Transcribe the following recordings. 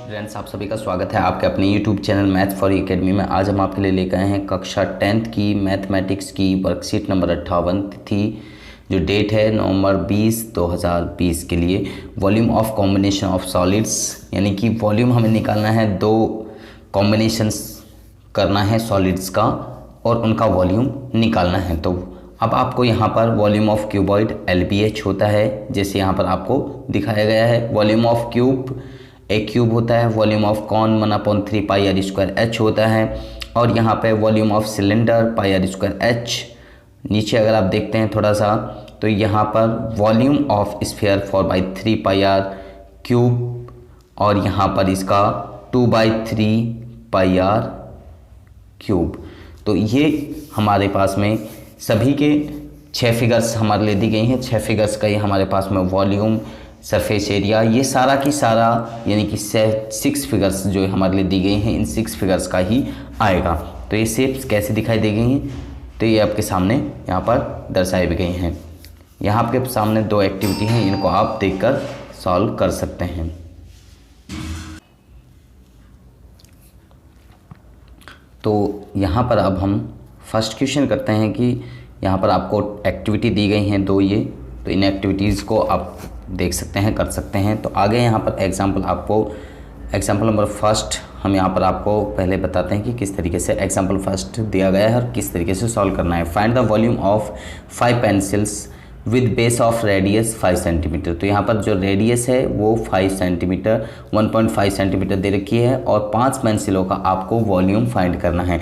Friends, आप सभी का स्वागत है आपके अपने YouTube channel math for academy में। आज हम आपके लिए लेकर आए हैं कक्षा 10th की मैथमेटिक्स की वर्कशीट नंबर 58 थी, जो डेट है नवंबर 20 2020 के लिए। Volume of combination of solids, यानी कि वॉल्यूम हमें निकालना है, दो कॉम्बिनेशंस करना है सॉलिड्स का और उनका वॉल्यूम निकालना है। तो अब आपको यहाँ पर वॉल्यूम ऑफ क्यूबॉइड LBH होता है, जैसे यहाँ पर आपको दिखाया गया है। Volume of cube a cube होता है। Volume of cone 1/3 pi r square H होता है। और यहाँ पे volume of cylinder pi r square H। नीचे अगर आप देखते हैं थोड़ा सा, तो यहाँ पर volume of sphere 4/3 pi r cube, और यहाँ पर इसका 2/3 पाई आर क्यूब। तो ये हमारे पास में सभी के 6 फिगर्स हमारे लिए दी गई हैं। 6 फिगर्स का ये हमारे पास में वॉल्यूम, सरफेस एरिया, ये सारा की सारा, यानी कि 6 फिगर्स जो हमारे लिए दी गई हैं, इन 6 फिगर्स का ही आएगा। तो ये शेप्स कैसे दिखाई दे गई हैं, तो ये आपके सामने यहाँ पर दर्शाई भी गई हैं। यहाँ आपके सामने 2 एक्टिविटी हैं, इनको आप देखकर सॉल्व कर सकते हैं। तो यहाँ पर अब हम फर्स्ट क्वेश्चन करते हैं कि यहाँ पर आपको एक्टिविटी दी गई हैं 2 ये, तो इन एक्टिविटीज़ को आप देख सकते हैं, कर सकते हैं। तो आगे यहाँ पर एग्जाम्पल नंबर फर्स्ट हम यहाँ पर आपको पहले बताते हैं कि किस तरीके से एग्जाम्पल फर्स्ट दिया गया है और किस तरीके से सॉल्व करना है। Find the volume of 5 pencils with base of radius 5 centimetre. तो यहाँ पर जो रेडियस है वो 5 सेंटीमीटर 1.5 सेंटीमीटर दे रखी है, और 5 पेंसिलों का आपको वॉल्यूम फाइंड करना है।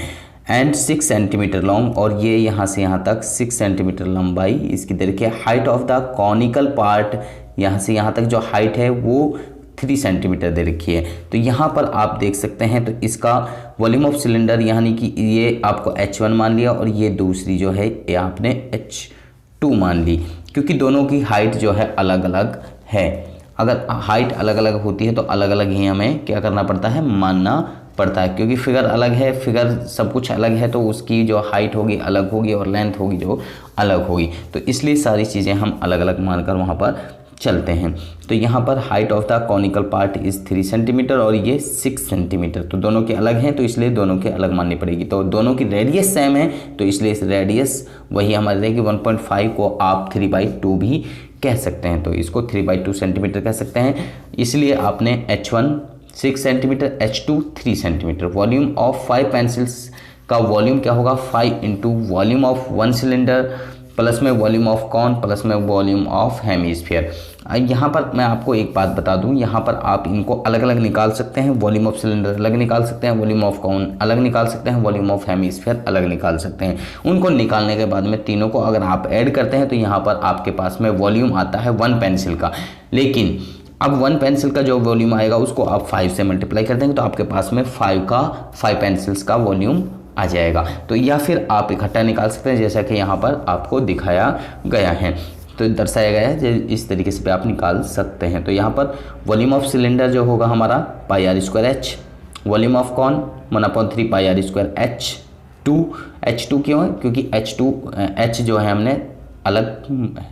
एंड 6 सेंटीमीटर लॉन्ग, और ये यहाँ से यहाँ तक 6 सेंटीमीटर लंबाई इसकी दे रखी है। Height of the conical part, यहाँ से यहाँ तक जो हाइट है वो 3 सेंटीमीटर दे रखी है। तो यहाँ पर आप देख सकते हैं, तो इसका वॉल्यूम ऑफ सिलेंडर यानी कि ये आपको H1 मान लिया, और ये दूसरी जो है ये आपने H2 मान ली, क्योंकि दोनों की हाइट जो है अलग अलग है। अगर हाइट अलग अलग होती है तो अलग अलग ही हमें क्या करना पड़ता है, मानना पड़ता है, क्योंकि फिगर अलग है, फिगर सब कुछ अलग है, तो उसकी जो हाइट होगी अलग होगी और लेंथ होगी जो अलग होगी। तो इसलिए सारी चीज़ें हम अलग अलग मानकर वहाँ पर चलते हैं। तो यहाँ पर height of the conical part is 3 centimetre और ये 6 सेंटीमीटर, तो दोनों के अलग हैं, तो इसलिए दोनों के अलग माननी पड़ेगी। तो दोनों की रेडियस सेम है, तो इसलिए इस रेडियस वही हमारी रहेगी। 1.5 को आप 3/2 भी कह सकते हैं, तो इसको 3/2 सेंटीमीटर कह सकते हैं। इसलिए आपने H1 6 centimetre, H2 3 centimetre. Volume of 5 pencils का वॉल्यूम क्या होगा, 5 into volume of 1 cylinder plus में वॉल्यूम ऑफ कॉन प्लस में वॉल्यूम ऑफ हेमीस्फीयर। यहाँ पर मैं आपको एक बात बता दूँ, यहाँ पर आप इनको अलग अलग निकाल सकते हैं। वॉल्यूम ऑफ सिलेंडर अलग निकाल सकते हैं, वॉल्यूम ऑफ कॉन अलग निकाल सकते हैं, वॉल्यूम ऑफ हेमीस्फीयर अलग निकाल सकते हैं। उनको निकालने के बाद में तीनों को अगर आप ऐड करते हैं तो यहाँ पर आपके पास में वॉल्यूम आता है 1 पेंसिल का। लेकिन अब 1 पेंसिल का जो वॉल्यूम आएगा उसको आप 5 से मल्टीप्लाई कर देंगे, तो आपके पास में 5 पेंसिल्स का वॉल्यूम आ जाएगा। तो या फिर आप इकट्ठा निकाल सकते हैं, जैसा कि यहाँ पर आपको दिखाया गया है, तो दर्शाया गया है, इस तरीके से भी आप निकाल सकते हैं। तो यहाँ पर वॉल्यूम ऑफ सिलेंडर जो होगा हमारा pi r square H, volume of cone 1/3 pi r square H2 क्यों है, क्योंकि H जो है हमने अलग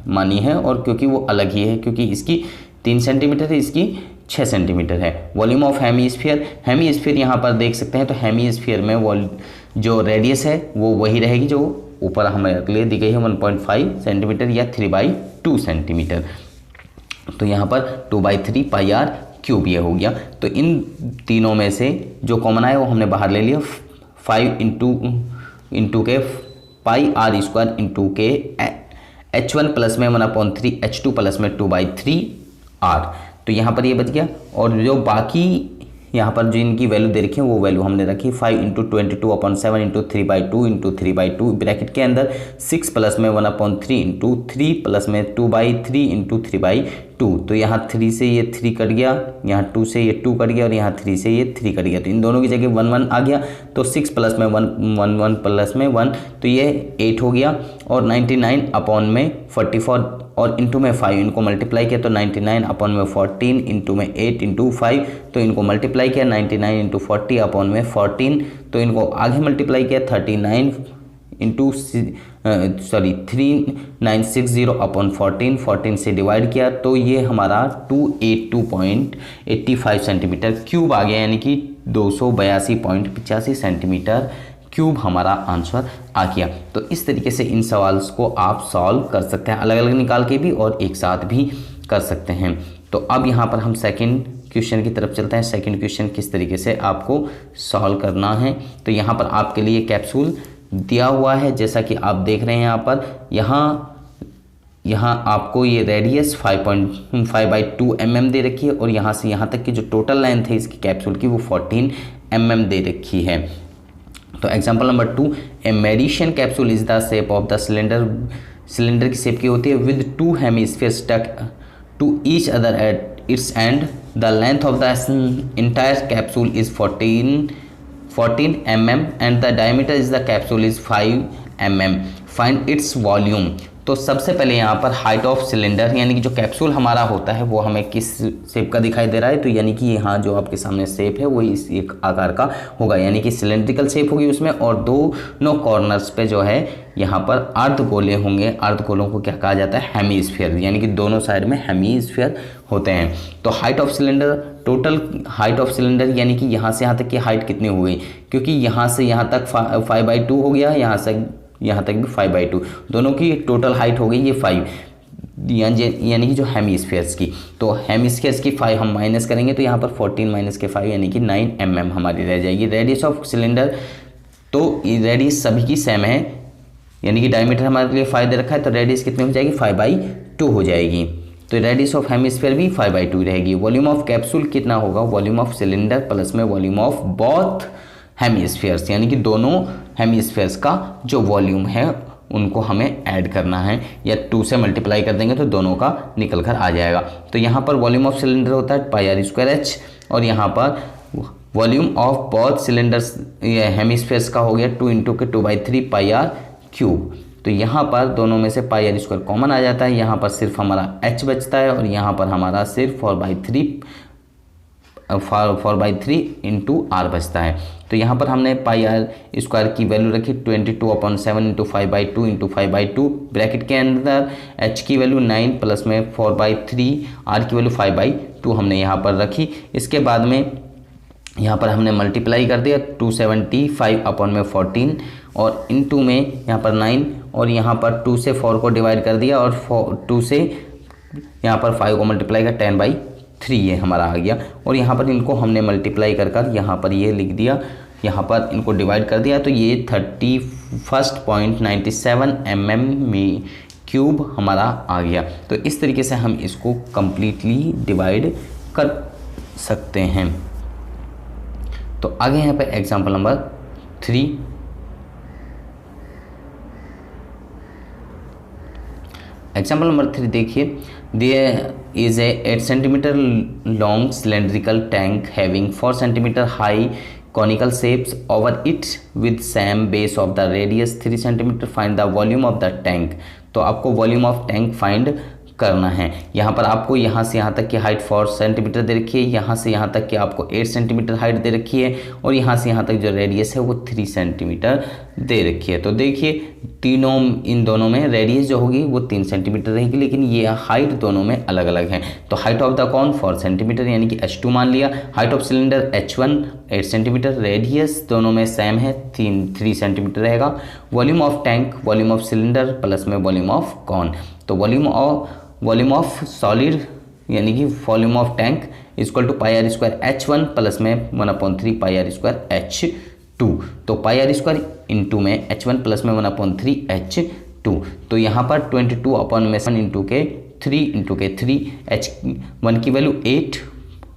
मानी है, और क्योंकि वो अलग ही है, क्योंकि इसकी 3 सेंटीमीटर है, इसकी 6 सेंटीमीटर है। वॉल्यूम ऑफ हेमीस्फीयर यहाँ पर देख सकते हैं, तो हेमीस्फीयर में जो रेडियस है वो वही रहेगी जो ऊपर हमारे लिए दी गई है, 1.5 सेंटीमीटर या 3/2 सेंटीमीटर। तो यहाँ पर 2/3 पाई आर क्यूब ये हो गया। तो इन तीनों में से जो कॉमन आया वो हमने बाहर ले लिया, 5 इंटू के पाई आर स्क्वायर इंटू के H1 प्लस में 1/3 H2 प्लस में 2/3 R। तो यहाँ पर ये बच गया, और जो बाकी यहाँ पर जो इनकी वैल्यू दे रखी है वो वैल्यू हमने रखी 5 इंटू 22/7 इंटू 3/2 इंटू 3/2 ब्रैकेट के अंदर 6 प्लस में 1/3 इंटू 3 प्लस में 2/3 इंटू 3/2। तो यहाँ 3 से ये 3 कट गया, यहाँ 2 से ये 2 कट गया, और यहाँ 3 से ये 3 कट गया, तो इन दोनों की जगह 1 1 आ गया। तो 6 प्लस में 1 प्लस में 1, तो ये 8 हो गया, और 99/44 और इंटू में 5 इनको मल्टीप्लाई किया, तो 99/14 इंटू में 8 इंटू 5, तो इनको मल्टीप्लाई किया 99 इंटू 40/14, तो इनको आगे मल्टीप्लाई किया 39 इंटू 3960 अपॉन 14 से डिवाइड किया तो ये हमारा 282.85 सेंटीमीटर क्यूब आ गया, यानी कि 282.85 सेंटीमीटर क्यूब हमारा आंसर आ गया। तो इस तरीके से इन सवाल्स को आप सॉल्व कर सकते हैं, अलग अलग निकाल के भी और एक साथ भी कर सकते हैं। तो अब यहाँ पर हम सेकंड क्वेश्चन की तरफ चलते हैं। सेकंड क्वेश्चन किस तरीके से आपको सॉल्व करना है, तो यहाँ पर आपके लिए कैप्सूल दिया हुआ है, जैसा कि आप देख रहे हैं यहाँ पर। यहाँ आपको ये रेडियस 5.5/2 mm दे रखी है और यहाँ से यहाँ तक की जो टोटल लेंथ है इसकी कैप्सूल की वो 14 mm दे रखी है। तो example number 2, a medicine capsule is the shape of the cylinder की शेप की होती है with 2 hemisphere stuck to each other at its end the length of the entire capsule is 14 mm and the diameter is the capsule is 5 mm। Find its volume. तो सबसे पहले यहाँ पर height of cylinder, यानी कि जो capsule हमारा होता है वो हमें किस शेप का दिखाई दे रहा है, तो यानी कि यहाँ जो आपके सामने शेप है वो इस एक आकार का होगा, यानी कि सिलेंड्रिकल शेप होगी उसमें, और दोनों कॉर्नर्स पे जो है यहाँ पर अर्धगोले होंगे। अर्धगोलों को क्या कहा जाता है, हेमीस्फीयर, यानी कि दोनों साइड में हेमीस्फीयर होते हैं। तो height of cylinder, total height of cylinder यानी कि यहाँ से यहाँ तक की हाइट कितनी हो गई, क्योंकि यहाँ से यहाँ तक 5/2 हो गया, यहाँ से यहाँ तक भी 5/2, दोनों की टोटल हाइट हो गई ये 5, यानी कि जो हेमीस्फीयर्स की। तो हेमीस्फीयर्स की 5 हम माइनस करेंगे तो यहाँ पर 14 माइनस के 5 यानी कि 9 mm हमारी रह जाएगी। रेडियस ऑफ सिलेंडर, तो रेडियस सभी की सेम है, यानी कि डायमीटर हमारे लिए 5 दे रखा है, तो रेडियस कितनी हो जाएगी, 5/2 हो जाएगी। तो रेडियस ऑफ हेमिस्फीयर भी 5/2 रहेगी। वॉल्यूम ऑफ कैप्सूल कितना होगा, वॉल्यूम ऑफ सिलेंडर प्लस में वॉल्यूम ऑफ बोथ हेमिस्फीयर्स, यानी कि दोनों हेमिस्फीयर्स का जो वॉल्यूम है उनको हमें ऐड करना है, या 2 से मल्टीप्लाई कर देंगे तो दोनों का निकल कर आ जाएगा। तो यहाँ पर वॉल्यूम ऑफ सिलेंडर होता है πr²h, और यहाँ पर volume of both cylinders hemispheres का हो गया 2 × 2/3 πr³। तो यहाँ पर दोनों में से πr² कॉमन आ जाता है, यहाँ पर सिर्फ हमारा h बचता है और यहाँ पर हमारा सिर्फ 4/3 × r बचता है। तो यहाँ पर हमने πr² की वैल्यू रखी 22/7 × 5/2 × 5/2, ब्रैकेट के अंदर h की वैल्यू 9 प्लस में 4/3, r की वैल्यू 5/2 हमने यहाँ पर रखी। इसके बाद में यहाँ पर हमने मल्टीप्लाई कर दिया 275/14 और इनटू में यहाँ पर 9, और यहाँ पर 2 से 4 को डिवाइड कर दिया और 2 से यहाँ पर 5 को मल्टीप्लाई कर 10/3 ये हमारा आ गया। और यहाँ पर इनको हमने मल्टीप्लाई कर यहाँ पर ये लिख दिया, यहाँ पर इनको डिवाइड कर दिया तो ये 31.97 mm³ हमारा आ गया। तो इस तरीके से हम इसको कम्प्लीटली डिवाइड कर सकते हैं। तो आगे यहाँ पे एग्जाम्पल नंबर 3, एग्जाम्पल नंबर 3 देखिए, there is a 8 centimetre long cylindrical tank having 4 centimetre high conical shapes over it with same base of the radius 3 cm. find the volume of the tank। तो आपको volume of tank find करना है। यहाँ पर आपको यहाँ से यहाँ तक की हाइट 4 सेंटीमीटर दे रखी है, यहाँ से यहाँ तक की आपको 8 सेंटीमीटर हाइट दे रखी है, और यहाँ से यहाँ तक जो रेडियस है वो 3 सेंटीमीटर दे रखी है। तो देखिए तीनों, इन दोनों में रेडियस जो होगी वो 3 सेंटीमीटर रहेगी, लेकिन ये हाइट दोनों में अलग अलग है। तो height of the cone 4 centimetre यानी कि h2 मान लिया, height of cylinder h1 8 centimetre, radius दोनों में सेम है 3 सेंटीमीटर रहेगा। Volume of tank, volume of cylinder plus में वॉल्यूम ऑफ कॉन, तो वॉल्यूम ऑफ सॉलिड यानी कि volume of tank equal to πr²h1 plus में 1/3 πr²h2। तो πr² इंटू में h1 प्लस में 1/3 h2। तो यहाँ पर 22/7 × 3 h1 की वैल्यू 8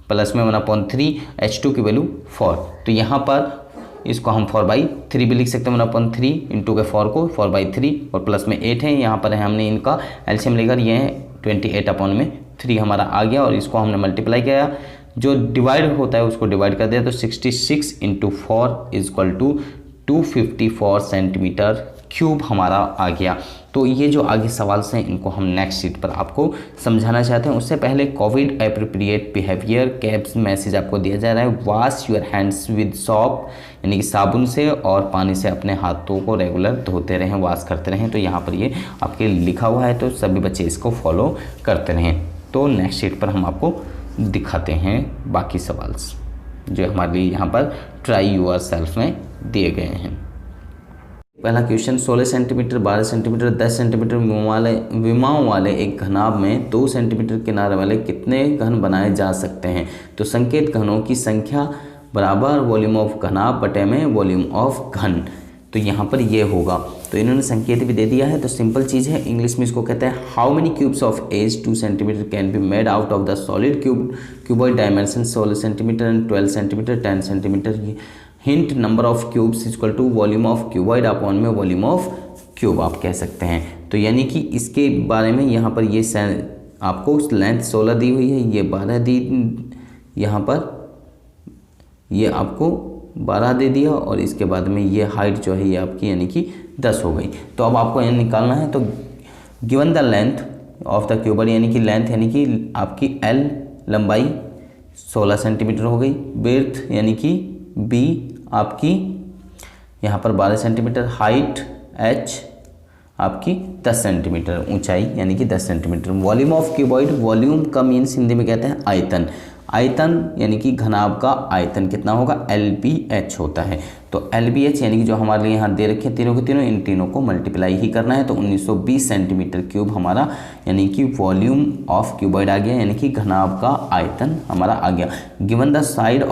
प्लस में 1/3 h2 की वैल्यू 4। तो यहाँ पर इसको हम 4/3 भी लिख सकते हैं, 1/3 इंटू के 4 को 4/3 और प्लस में 8 है। यहाँ पर हमने इनका एलसीएम लेकर ये 28/3 हमारा आ गया, और इसको हमने मल्टीप्लाई किया, जो डिवाइड होता है उसको डिवाइड कर दिया, तो 66 × 4 = 254 सेंटीमीटर क्यूब हमारा आ गया। तो ये जो आगे सवाल हैं इनको हम नेक्स्ट शीट पर आपको समझाना चाहते हैं। उससे पहले Covid appropriate behaviour caps message आपको दिया जा रहा है। Wash your hands with shop, यानी कि साबुन से और पानी से अपने हाथों को रेगुलर धोते रहें, वॉश करते रहें। तो यहाँ पर ये आपके लिखा हुआ है, तो सभी बच्चे इसको फॉलो करते रहें। तो नेक्स्ट शीट पर हम आपको दिखाते हैं बाकी सवाल जो हमारे लिए यहाँ पर ट्राई यूर सेल्फ में दिए गए हैं। पहला क्वेश्चन, 16 सेंटीमीटर, 12 सेंटीमीटर, 10 सेंटीमीटर विमाओं वाले एक घनाभ में 2 सेंटीमीटर किनारे वाले कितने घन बनाए जा सकते हैं? तो संकेत घनों की संख्या बराबर वॉल्यूम ऑफ घनाभ बटे में वॉल्यूम ऑफ घन। तो यहाँ पर ये होगा। तो इन्होंने संकेत भी दे दिया है, तो सिंपल चीज़ है। इंग्लिश में इसको कहते हैं how many cubes of edge 2 centimetre can be made out of the solid cuboid dimension 16 centimetre and 12 centimetre 10 centimetre. Hint, number of cubes equal to volume of cuboid upon में volume of cube आप कह सकते हैं। तो यानी कि इसके बारे में यहाँ पर ये आपको लेंथ 16 दी हुई है, ये 12 दी, यहाँ पर ये आपको 12 दे दिया और इसके बाद में ये हाइट जो है ये आपकी यानी कि 10 हो गई। तो अब आपको यहाँ निकालना है। तो given the length of the cuboid, यानी कि लेंथ यानी कि आपकी L लंबाई 16 सेंटीमीटर हो गई, विड्थ यानी कि B आपकी यहाँ पर 12 सेंटीमीटर, हाइट H आपकी 10 सेंटीमीटर, ऊंचाई यानी कि 10 centimetre. Volume of cuboid, volume का मीन्स हिंदी में कहते हैं आयतन। आयतन यानी कि घनाभ का आयतन कितना होगा? LBH होता है। तो LBH यानी कि जो हमारे लिए यहाँ दे रखे हैं तीनों के तीनों, इन तीनों को मल्टीप्लाई ही करना है। तो 1920 सेंटीमीटर क्यूब हमारा यानी कि वॉल्यूम ऑफ क्यूबॉइड आ गया, यानी कि घनाभ का आयतन हमारा आ गया। Given the side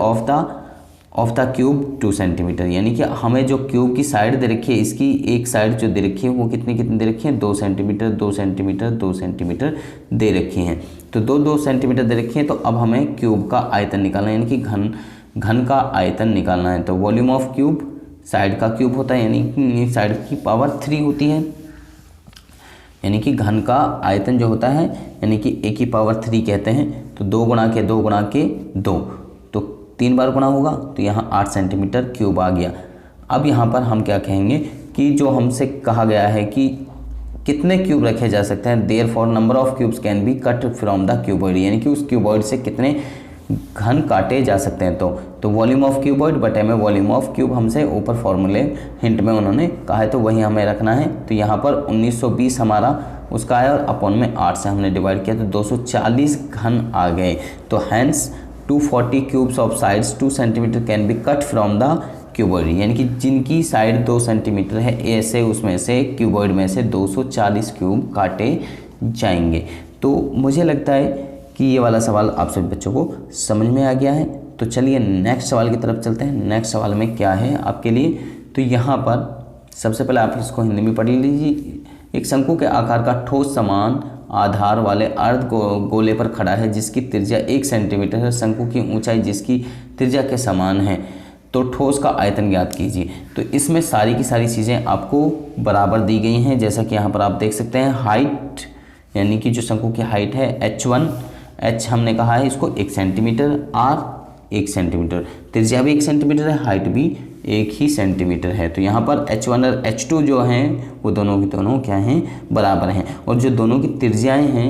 of the cube 2 centimetre, यानी कि हमें जो क्यूब की साइड दे रखी है, इसकी एक साइड जो दे रखी है वो कितनी दे रखी है? 2 सेंटीमीटर 2 सेंटीमीटर 2 सेंटीमीटर दे रखी हैं। तो 2 सेंटीमीटर दे रखी है। तो अब हमें क्यूब का आयतन निकालना है, यानी कि घन का आयतन निकालना है। तो वॉल्यूम ऑफ क्यूब साइड का क्यूब होता है, यानी कि साइड की पावर 3 होती है, यानी कि घन का आयतन जो होता है यानी कि a की पावर 3 कहते हैं। तो 2 गुणा के 2 गुणा के 2, तो 3 बार गुणा होगा, तो यहाँ 8 सेंटीमीटर क्यूब आ गया। अब यहाँ पर हम क्या कहेंगे कि जो हमसे कहा गया है कि कितने क्यूब रखे जा सकते हैं, therefore number of cubes can be cut from the cuboid, यानी कि उस क्यूबॉइड से कितने घन काटे जा सकते हैं। तो वॉल्यूम ऑफ क्यूबॉइड बटे में वॉल्यूम ऑफ क्यूब हमसे ऊपर फॉर्मूले हिंट में उन्होंने कहा है, तो वही हमें रखना है। तो यहाँ पर 1920 हमारा उसका है और अपॉन में 8 से हमने डिवाइड किया, तो 240 घन आ गए। तो hence 240 cubes of sides 2 centimetre can be cut from the cuboid, यानी कि जिनकी साइड 2 सेंटीमीटर है ऐसे उसमें से क्यूबॉइड में से 240 क्यूब काटे जाएंगे। तो मुझे लगता है कि ये वाला सवाल आप सभी बच्चों को समझ में आ गया है। तो चलिए नेक्स्ट सवाल की तरफ चलते हैं। नेक्स्ट सवाल में क्या है आपके लिए? तो यहाँ पर सबसे पहले आप इसको हिंदी में पढ़ लीजिए। एक शंकु के आकार का ठोस समान आधार वाले अर्ध गोले पर खड़ा है जिसकी त्रिज्या 1 सेंटीमीटर है, शंकु की ऊंचाई जिसकी त्रिज्या के समान है, तो ठोस का आयतन ज्ञात कीजिए। तो इसमें सारी की सारी चीज़ें आपको बराबर दी गई हैं, जैसा कि यहाँ पर आप देख सकते हैं। हाइट यानी कि जो शंकु की हाइट है H1, H हमने कहा है इसको 1 सेंटीमीटर, R 1 सेंटीमीटर, त्रिज्या भी 1 सेंटीमीटर है, हाइट भी 1 ही सेंटीमीटर है। तो यहाँ पर H1 और H2 जो हैं वो दोनों की दोनों क्या हैं? बराबर हैं। और जो दोनों की त्रिज्याएँ हैं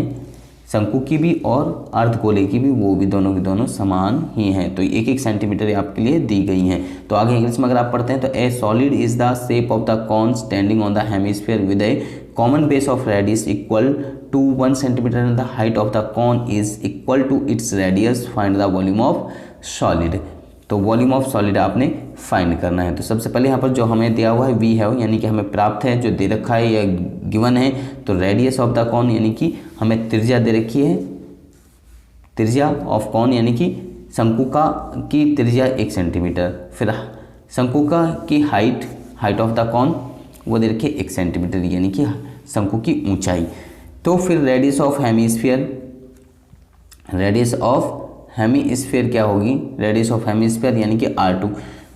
शंकु की भी और अर्धगोले की भी, वो भी दोनों की दोनों समान ही हैं। तो 1-1 सेंटीमीटर आपके लिए दी गई हैं। तो आगे इंग्लिश में अगर आप पढ़ते हैं तो a solid is the shape of the cone standing on the hemisphere with a common base of radius equal to 1 centimetre and the height of the cone is equal to its radius, find the volume of solid. तो volume of solid आपने find करना है। तो सबसे पहले यहाँ पर जो हमें दिया हुआ है वी है, यानी कि हमें प्राप्त है, जो दे रखा है या गिवन है। तो रेडियस ऑफ द कॉन यानी कि हमें त्रिज्या दे रखी है, त्रिज्या ऑफ कॉन यानी कि शंकु का की त्रिज्या 1 सेंटीमीटर, फिर शंकु का की हाइट ऑफ द कॉन वो दे रखी है 1 सेंटीमीटर, यानी कि शंकु की ऊंचाई। तो फिर radius of hemisphere, radius of hemisphere क्या होगी? रेडियस ऑफ हेमिस्फीयर यानी कि R2,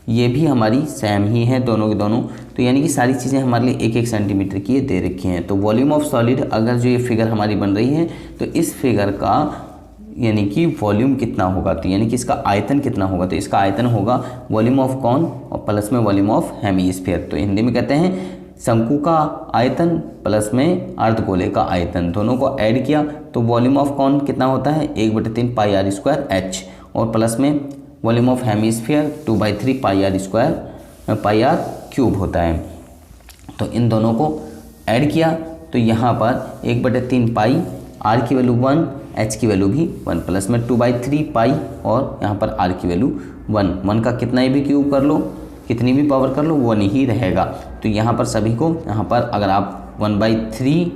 ये भी हमारी सेम ही है दोनों की दोनों। तो यानी कि सारी चीज़ें हमारे लिए 1-1 सेंटीमीटर की दे रखी हैं। तो वॉल्यूम ऑफ सॉलिड, अगर जो ये फिगर हमारी बन रही है तो इस फिगर का यानी कि वॉल्यूम कितना होगा, तो यानी कि इसका आयतन कितना होगा? तो इसका आयतन होगा वॉल्यूम ऑफ कॉन और प्लस में वॉल्यूम ऑफ हेमिस्फीयर। तो हिंदी में कहते हैं शंकु का आयतन प्लस में अर्धगोले का आयतन, दोनों को ऐड किया तो वॉल्यूम ऑफ कॉन कितना होता है 1/3 पाई आर स्क्वायर एच, और प्लस में volume of hemisphere 2/3 pi r square pi r cube होता है। तो इन दोनों को ऐड किया तो यहाँ पर 1/3 पाई, आर की वैल्यू 1, एच की वैल्यू भी 1, प्लस में 2/3 पाई और यहाँ पर आर की वैल्यू 1 का कितना भी क्यूब कर लो, कितनी भी पावर कर लो 1 ही रहेगा। तो यहाँ पर सभी को यहाँ पर अगर आप 1/3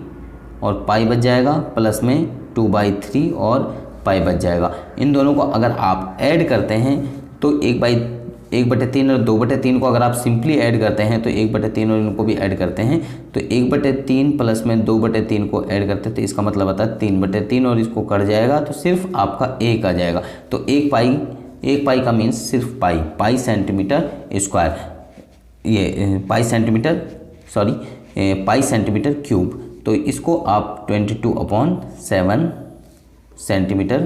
और पाई बच जाएगा, प्लस में 2/3 और पाई बच जाएगा। इन दोनों को अगर आप ऐड करते हैं तो 1/3 और 2/3 को अगर आप सिंपली ऐड करते हैं तो 1/3 और इनको भी ऐड करते हैं तो 1/3 प्लस में 2/3 को ऐड करते हैं तो इसका मतलब आता है 3/3 और इसको कट जाएगा तो सिर्फ आपका 1 आ जाएगा। तो 1 पाई का मीन्स सिर्फ पाई सेंटीमीटर स्क्वायर, ये पाई सेंटीमीटर क्यूब। तो इसको आप 22/7 सेंटीमीटर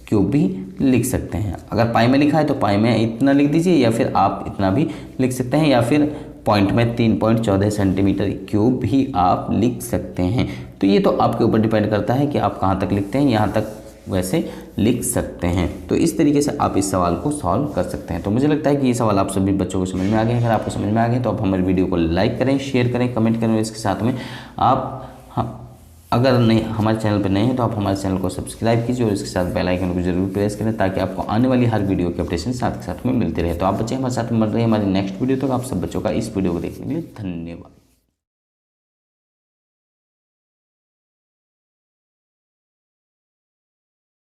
क्यूब भी लिख सकते हैं। अगर पाई में लिखा है तो पाई में इतना लिख दीजिए, या फिर आप इतना भी लिख सकते हैं, या फिर पॉइंट में 3.14 सेंटीमीटर क्यूब भी आप लिख सकते हैं। तो ये तो आपके ऊपर डिपेंड करता है कि आप कहाँ तक लिखते हैं, यहाँ तक वैसे लिख सकते हैं। तो इस तरीके से आप इस सवाल को सॉल्व कर सकते हैं। तो मुझे लगता है कि ये सवाल आप सभी बच्चों को समझ में आ गए। अगर आपको समझ में आ गए तो आप हमारे वीडियो को लाइक करें, शेयर करें, कमेंट करें। इसके साथ में आप अगर नहीं हमारे चैनल पर नए हैं तो आप हमारे चैनल को सब्सक्राइब कीजिए और इसके साथ बेल आइकन को जरूर प्रेस करें ताकि आपको आने वाली हर वीडियो की अपडेशन साथ के साथ में मिलती रहे। तो आप बच्चे हमारे साथ में बन रहे हैं हमारी नेक्स्ट वीडियो तक। आप सब बच्चों का इस वीडियो को देखने के लिए धन्यवाद।